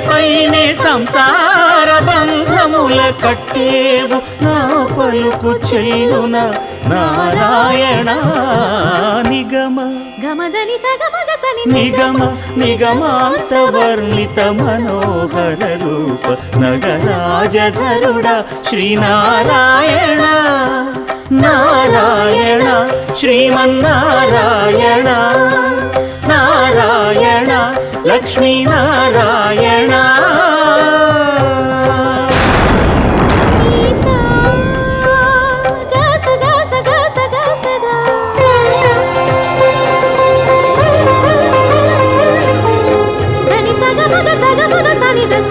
పైనే సంసార బంధముల కట్టేవు నా పలుకు చెల్లున నారాయణ నిగమ గమదని సగమగసని నిగమ నిగమాంత వర్ణిత మనోహర రూప నగరాజధరుడ శ్రీనారాయణ నారాయణ శ్రీమన్నారాయణ నారాయణ లక్ష్మీనారాయణ సగమగ సగమగ సని దస